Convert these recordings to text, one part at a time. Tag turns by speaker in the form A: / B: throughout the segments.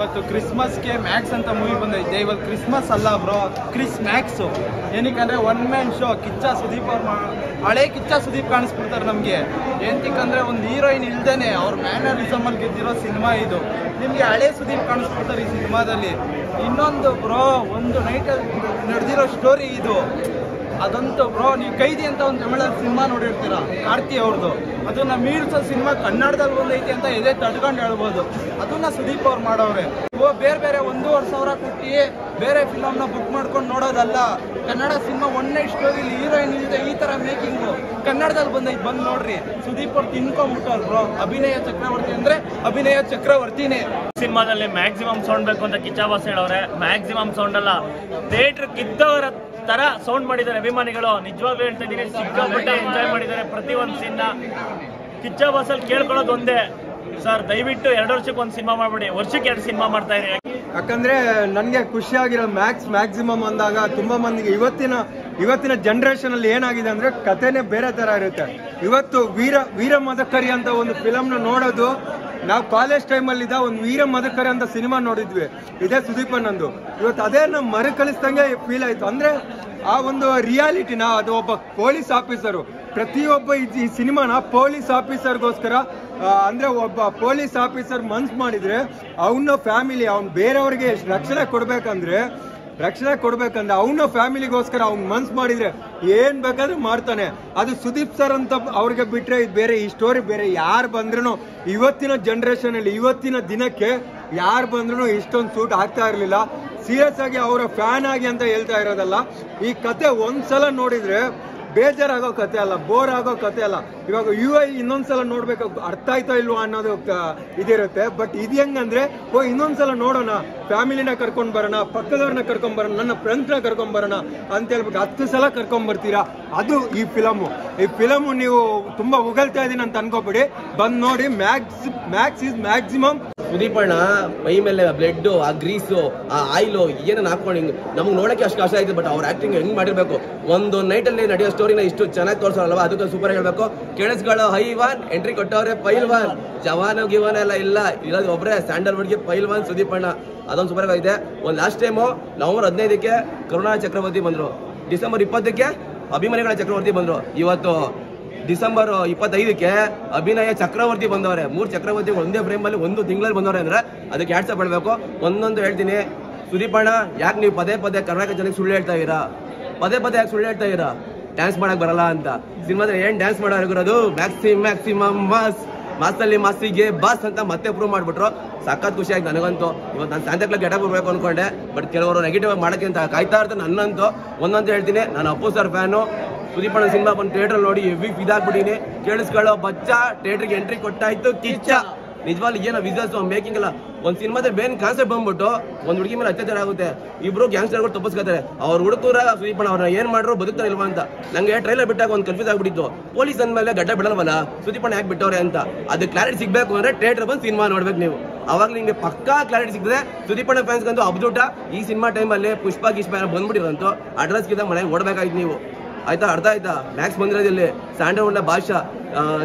A: ಇವತ್ತು ಕ್ರಿಸ್ಮಸ್ಗೆ ಮ್ಯಾಕ್ಸ್ ಅಂತ ಮೂವಿ ಬಂದೈತೆ. ಇವತ್ತು ಕ್ರಿಸ್ಮಸ್ ಅಲ್ಲ ಬ್ರೋ, ಕ್ರಿಸ್ ಮ್ಯಾಕ್ಸು. ಏನಕ್ಕಂದ್ರೆ one man show. Kichcha Sudeep ಅವ್ರ ಹಳೆ ಕಿಚ್ಚ ಸುದೀಪ್ ಕಾಣಿಸ್ಬಿಡ್ತಾರೆ ನಮಗೆ. ಏನಕ್ಕಂದ್ರೆ ಒಂದು ಹೀರೋಯಿನ್ ಇಲ್ದೇನೆ ಅವ್ರ ಮ್ಯಾನರಿಸಮ್ ಅಲ್ಲಿ ಗೆದ್ದಿರೋ ಸಿನಿಮಾ ಇದು. ನಿಮಗೆ ಹಳೆ ಸುದೀಪ್ ಕಾಣಿಸ್ಬಿಡ್ತಾರೆ ಈ ಸಿನಿಮಾದಲ್ಲಿ. ಇನ್ನೊಂದು ಬ್ರೋ, ಒಂದು ನೈಟಲ್ಲಿ ನಡೆದಿರೋ ಸ್ಟೋರಿ ಇದು. ಅದಂತೂ ಬ್ರೋ, ನೀವು ಕೈದಿ ಅಂತ ಒಂದು ತಮಿಳ ಸಿನಿಮಾ ನೋಡಿರ್ತೀರ, ಕಾರ್ತಿ ಅವ್ರದ್ದು. ಅದನ್ನ ಮೀಳ್ಸೋ ಸಿನಿಮಾ ಕನ್ನಡದಲ್ಲಿ ಬಂದೈತಿ ಅಂತ ಎದೆ ತಡ್ಕೊಂಡು ಹೇಳ್ಬೋದು. ಅದನ್ನ ಸುದೀಪ್ ಅವ್ರು ಮಾಡೋರೆ. ಬೇರೆ ಬೇರೆ 1,500,000 ಕೊಟ್ಟು ಬೇರೆ ಫಿಲಮ್ನ ಬುಕ್ ಮಾಡ್ಕೊಂಡು ನೋಡೋದಲ್ಲ. ಕನ್ನಡ ಸಿನಿಮಾ ಒನ್ ನೈಟ್ ಸ್ಟೋರಿಲಿ ಹೀರೋಯಿನ್ ಇಲ್ಲದೆ ಈ ತರ ಮೇಕಿಂಗು ಕನ್ನಡದಲ್ಲಿ ಬಂದೈತಿ. ಬಂದು ನೋಡ್ರಿ. ಸುದೀಪ್ ಅವ್ರು ತಿನ್ಕೊಂಡ್ಬಿಟ್ಟವ್ರು ಬ್ರೋ. ಅಭಿನಯ ಚಕ್ರವರ್ತಿ ಅಂದ್ರೆ ಅಭಿನಯ ಚಕ್ರವರ್ತಿನೇ.
B: ಸಿನಿಮಾದಲ್ಲಿ ಮ್ಯಾಕ್ಸಿಮಮ್ ಸೌಂಡ್ ಬೇಕು ಅಂತ ಕಿಚ್ಚ ಬಾಸ್ ಹೇಳವ್ರೆ. ಮ್ಯಾಕ್ಸಿಮಮ್ ಸೌಂಡ್ ಅಲ್ಲ, ಥಿಯೇಟರ್ ಕಿದ್ದವರ ತರ ಸೌಂಡ್ ಮಾಡಿದ್ದಾರೆ ಅಭಿಮಾನಿಗಳು. ನಿಜವಾಗ್ಲೂ ಹೇಳ್ತಾ ಇದ್ದೀನಿ, ಸಿಕ್ಕಾಪಟ್ಟೆ ಎಂಜಾಯ್ ಮಾಡಿದ್ದಾರೆ ಪ್ರತಿ ಒಂದು ಸೀನ್. ಕಿಚ್ಚ ಬಾಸ್ ಅಲ್ಲಿ ಕೇಳ್ಕೊಳ್ಳೋದು ಒಂದೇ, ಸರ್ ದಯವಿಟ್ಟು 2 ವರ್ಷಕ್ಕೆ ಒಂದು ಸಿನಿಮಾ ಮಾಡ್ಬಿಡಿ, ವರ್ಷಕ್ಕೆ 2 ಸಿನಿಮಾ ಮಾಡ್ತಾ ಇರಿ.
C: ಯಾಕಂದ್ರೆ ನನಗೆ ಖುಷಿಯಾಗಿರೋ ಮ್ಯಾಕ್ಸಿಮಮ್ ಅಂದಾಗ ತುಂಬಾ ಮಂದಿಗೆ ಇವತ್ತಿನ ಜನರೇಷನ್ ಅಲ್ಲಿ ಏನಾಗಿದೆ ಅಂದ್ರೆ ಕಥೆನೇ ಬೇರೆ ತರ ಇರುತ್ತೆ. ಇವತ್ತು ವೀರ ಮದಕರಿ ಅಂತ ಒಂದು ಫಿಲಮ್ನ ನೋಡೋದು, ನಾವು ಕಾಲೇಜ್ ಟೈಮಲ್ಲಿ ಒಂದು ವೀರ ಮದಕರಿ ಅಂತ ಸಿನಿಮಾ ನೋಡಿದ್ವಿ, ಇದೇ ಸುದೀಪ್ ಅನ್ನೊಂದು. ಇವತ್ತು ಅದೇ ನಾವು ಮರುಕಳಿಸ್ದಂಗೆ ಫೀಲ್ ಆಯ್ತು. ಅಂದ್ರೆ ಆ ಒಂದು ರಿಯಾಲಿಟಿನ, ಅದು ಒಬ್ಬ ಪೊಲೀಸ್ ಆಫೀಸರು, ಪ್ರತಿಯೊಬ್ಬ ಈ ಸಿನಿಮಾನ ಪೊಲೀಸ್ ಆಫೀಸರ್ಗೋಸ್ಕರ, ಅಂದ್ರೆ ಒಬ್ಬ ಪೊಲೀಸ್ ಆಫೀಸರ್ ಮನ್ಸ್ ಮಾಡಿದ್ರೆ ಅವನ ಫ್ಯಾಮಿಲಿ, ಅವ್ನು ಬೇರೆಯವ್ರಿಗೆ ರಕ್ಷಣೆ ಕೊಡ್ಬೇಕಂದ್ರೆ ಅವನ ಫ್ಯಾಮಿಲಿಗೋಸ್ಕರ ಅವ್ನು ಮನ್ಸ್ ಮಾಡಿದ್ರೆ ಏನ್ ಬೇಕಾದ್ರೆ ಮಾಡ್ತಾನೆ. ಅದು ಸುದೀಪ್ ಸರ್ ಅಂತ ಅವ್ರಿಗೆ ಬಿಟ್ರೆ ಇದು ಬೇರೆ, ಈ ಸ್ಟೋರಿ ಬೇರೆ ಯಾರು ಬಂದ್ರು ಇವತ್ತಿನ ಜನರೇಷನ್ ಅಲ್ಲಿ, ಇವತ್ತಿನ ದಿನಕ್ಕೆ ಯಾರು ಬಂದ್ರು ಇಷ್ಟೊಂದು ಸೂಟ್ ಆಗ್ತಾ ಇರ್ಲಿಲ್ಲ. ಸೀರಿಯಸ್ ಆಗಿ ಅವರ ಫ್ಯಾನ್ ಆಗಿ ಅಂತ ಹೇಳ್ತಾ ಇರೋದಲ್ಲ. ಈ ಕತೆ ಒಂದ್ಸಲ ನೋಡಿದ್ರೆ ಬೇಜಾರಾಗೋ ಕತೆ ಅಲ್ಲ, ಬೋರ್ ಆಗೋ ಕತೆ ಅಲ್ಲ. ಇವಾಗ ಇನ್ನೊಂದ್ಸಲ ನೋಡ್ಬೇಕು, ಅರ್ಥ ಆಯ್ತಾ ಇಲ್ವಾ ಅನ್ನೋದು ಇದಿರುತ್ತೆ. ಬಟ್ ಇದು ಹೆಂಗಂದ್ರೆ, ಇನ್ನೊಂದ್ಸಲ ನೋಡೋಣ, ಫ್ಯಾಮಿಲಿನ ಕರ್ಕೊಂಡ್ ಬರೋಣ, ಪಕ್ಕದವ್ರನ್ನ ಕರ್ಕೊಂಡ್ ಬರೋಣ, ನನ್ನ ಫ್ರೆಂಡ್ಸ್ನ ಕರ್ಕೊಂಡ್ ಬರೋಣ ಅಂತ ಹೇಳ್ಬಿಟ್ಟು 10 ಸಲ ಕರ್ಕೊಂಡ್ ಬರ್ತೀರಾ. ಅದು ಈ ಫಿಲಮು ನೀವು ತುಂಬಾ ಉಗಳ್ತಾ ಇದೀನಿ ಅಂತ ಅನ್ಕೋಬೇಡಿ, ಬಂದ್ ನೋಡಿ. Max is maximum.
D: ಸುದೀಪ್ ಅಣ್ಣ ಮೈ ಮೇಲೆ ಬ್ಲಡ್, ಆ ಗ್ರೀಸು, ಆ ಆಯಿಲು ಏನನ್ನ ಹಾಕೊಂಡು ನಮ್ಗೆ ನೋಡಕ್ಕೆ ಅಷ್ಟು ಕಷ್ಟ ಆಯ್ತು. ಬಟ್ ಅವ್ರ ಆಕ್ಟಿಂಗ್ ಹೆಂಗ್ ಮಾಡಿರ್ಬೇಕು, ಒಂದು ನೈಟ್ ಅಲ್ಲಿ ನಡೆಯೋ ಸ್ಟೋರಿನ ಇಷ್ಟು ಚೆನ್ನಾಗಿ ತೋರಿಸೋಲ್ವಾ, ಅದಕ್ಕೆ ಸೂಪರ್ ಹೇಳ್ಬೇಕು. ಕೇಳಿಸ್ಗಳು ಹೈವಾನ್ ಎಂಟ್ರಿ ಕೊಟ್ಟವ್ರೆ, ಪೈಲ್ವಾನ್, ಜವಾನ್ ಗಿವಾನ್ ಎಲ್ಲ ಇಲ್ಲ, ಇರೋದು ಒಬ್ರೆ ಸ್ಯಾಂಡಲ್ವುಡ್ಗೆ ಪೈಲ್ವಾನ್ ಸುದೀಪ್ ಅಣ್ಣ. ಅದೊಂದು ಸೂಪರ್ ಆಗಿದೆ. ಒಂದು ಲಾಸ್ಟ್ ಟೈಮು ನವೆಂಬರ್ 15ಕ್ಕೆ ಕರುಣಾ ಚಕ್ರವರ್ತಿ ಬಂದ್ರು, ಡಿಸೆಂಬರ್ 20ಕ್ಕೆ ಅಭಿಮಾನಿಗಳ ಚಕ್ರವರ್ತಿ ಬಂದ್ರು, ಇವತ್ತು ಡಿಸೆಂಬರ್ 25ಕ್ಕೆ ಅಭಿನಯ ಚಕ್ರವರ್ತಿ ಬಂದವ್ರೆ. 3 ಚಕ್ರವರ್ತಿಗಳು ಒಂದೇ ಫ್ರೇಮ್ ಅಲ್ಲಿ 1 ತಿಂಗಳಲ್ಲಿ ಬಂದವ್ರೆ ಅಂದ್ರೆ ಅದಕ್ಕೆ ಹ್ಯಾಟ್ಸಪ್ ಹೇಳ್ಬೇಕು. ಒಂದೊಂದು ಹೇಳ್ತೀನಿ, ಸುದೀಪ್ ಅಣ್ಣ ಯಾಕೆ ನೀವು ಪದೇ ಕರ್ನಾಟಕ ಜನಕ್ಕೆ ಸುಳ್ಳು ಹೇಳ್ತಾ ಇದ್ದೀರಾ? ಯಾಕೆ ಸುಳ್ಳು ಹೇಳ್ತಾ ಇದ್ದೀರಾ? ಡ್ಯಾನ್ಸ್ ಮಾಡಕ್ ಬರಲ್ಲ ಅಂತ. ಸಿನಿಮಾದಲ್ಲಿ ಏನ್ ಡ್ಯಾನ್ಸ್ ಮಾಡೋದು, ಮ್ಯಾಕ್ಸಿಮಮ್ ಮಾಸಲ್ಲಿ ಮಾಸಿಗೆ ಬಾಸ್ ಅಂತ ಮತ್ತೆ ಪ್ರೂವ್ ಮಾಡ್ಬಿಟ್ರು. ಸಖತ್ ಖುಷಿ ಆಯ್ತು ನನಗಂತೂ. ಇವತ್ತು ನಾನು ಸ್ಯಾಂತಾ ಕ್ಲಾಸ್ ಗೆಟಪ್ ಬರ್ಬೇಕು ಅನ್ಕೊಂಡೆ, ಬಟ್ ಕೆಲವರು ನೆಗೆಟಿವ್ ಮಾಡಕ್ಕೆ ಅಂತ ಕಾಯ್ತಾ ಇರ್ತಾರೆ. ನನ್ನಂತೂ ಒಂದೊಂದು ಹೇಳ್ತೀನಿ, ನಾನು ಅಪ್ಪು ಸರ್ ಫ್ಯಾನು. ಸುದೀಪ್ ಅಣ್ಣ ಸಿನಿಮಾ ಬಂದು ಥಿಯೇಟರ್ ನೋಡಿ ಹೆವಿ ಇದಾಗ್ಬಿಟ್ಟಿನಿ. ಕೇಳಿಸ್ಕೊಳ್ಳೋ ಬಚ್ಚ, ಥಿಯೇಟರ್ಗೆ ಎಂಟ್ರಿ ಕೊಟ್ಟಾಯ್ತು ಕಿಚ್ಚ. ನಿಜವಾಗ್ಲೂ ಏನೋ ವಿಜುವಲ್ಸ್ ಮೇಕಿಂಗ್ ಎಲ್ಲ. ಒಂದು ಸಿನಿಮಾದ ಬೇನ್ ಕಾನ್ಸೆಪ್ಟ್ ಬಂದ್ಬಿಟ್ಟು ಒಂದು ಹುಡುಗಿ ಮೇಲೆ ಅತ್ಯಾಚಾರ ಆಗುತ್ತೆ, ಇಬ್ರು ಗ್ಯಾಂಗ್ಸ್ಟರ್ಗಳು ತಪ್ಪಿಸ್ಕೊತಾರೆ. ಅವ್ರ ಹುಡುಗರ ಸುದೀಪ್ ಅಣ್ಣ ಅವ್ರನ್ನ ಏನ್ ಮಾಡ್ರು ಬದುಕ್ತಾರೆ ಇಲ್ವಾ ಅಂತ ನಂಗೆ ಟ್ರೈಲರ್ ಬಿಟ್ಟಾಗ ಒಂದು ಕನ್ಫ್ಯೂಸ್ ಆಗ್ಬಿಟ್ಟಿತ್ತು. ಪೊಲೀಸ್ ಅಂದ್ಮೇಲೆ ಗಡ್ಡ ಬಿಡಲ್ವಲ್ಲ, ಸುದೀಪ್ ಅಣ್ಣ ಯಾಕೆ ಬಿಟ್ಟವ್ರೆ ಅಂತ. ಅದು ಕ್ಲಾರಿಟಿ ಸಿಗ್ಬೇಕು ಅಂದ್ರೆ ಥಿಯೇಟರ್ ಬಂದು ಸಿನಿಮಾ ನೋಡ್ಬೇಕು ನೀವು. ಅವಾಗ ನಿಮ್ಗೆ ಪಕ್ಕಾ ಕ್ಲಾರಿಟಿ ಸಿಗ್ತದೆ. ಸುದೀಪ್ ಅಣ್ಣ ಫ್ಯಾನ್ಸ್ಗಂತೂ ಅಬ್ದುಟ ಈ ಸಿನಿಮಾ ಟೈಮಲ್ಲಿ ಪುಷ್ಪ ಬಂದ್ಬಿಟ್ಟಿರಂತೂ ಅಡ್ರೆಸ್ಗಿಂತ ಮನೆಗೆ ಓಡಬೇಕಾಯ್ತು ನೀವು. ಆಯ್ತಾ, ಅರ್ಥ ಆಯ್ತಾ? ಮ್ಯಾಕ್ಸ್ ಬಂದಿರೋದಿಲ್ಲಿ ಸ್ಯಾಂಡಲ್ವುಡ್ ಭಾಷಾ,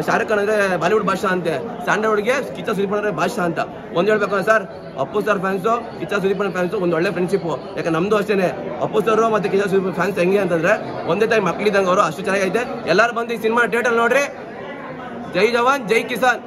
D: ಶಾರುಖ್ ಖಾನ್ ಅಂದ್ರೆ ಬಾಲಿವುಡ್ ಭಾಷಾ ಅಂತೆ, ಸ್ಯಾಂಡಲ್ವುಡ್ಗೆ ಕಿಚ್ಚ ಸುದೀಪ್ ಅಂದ್ರೆ ಭಾಷಾ ಅಂತ. ಒಂದು ಹೇಳ್ಬೇಕು sir, Appu sir fans Kichcha Sudeep fans ಒಂದು ಒಳ್ಳೆ ಫ್ರೆಂಡ್ಶಿಪ್. ಯಾಕೆ ನಮ್ದು ಅಷ್ಟೇನೆ, ಅಪ್ಪು ಸರ್ ಮತ್ತೆ ಕಿಚ್ಚ ಸುದೀಪ್ ಫ್ಯಾನ್ಸ್ ಹೆಂಗೆ ಅಂತಂದ್ರೆ ಒಂದೇ ಟೈಮ್ ಮಕ್ಳಿದ್ದಂಗೆ ಅವರು, ಅಷ್ಟು ಚೆನ್ನಾಗೈತೆ. ಎಲ್ಲರೂ ಬಂದು ಈ ಸಿನಿಮಾ ಥಿಯೇಟರ್ ನೋಡ್ರಿ. ಜೈ ಜವಾನ್ ಜೈ ಕಿಸಾನ್.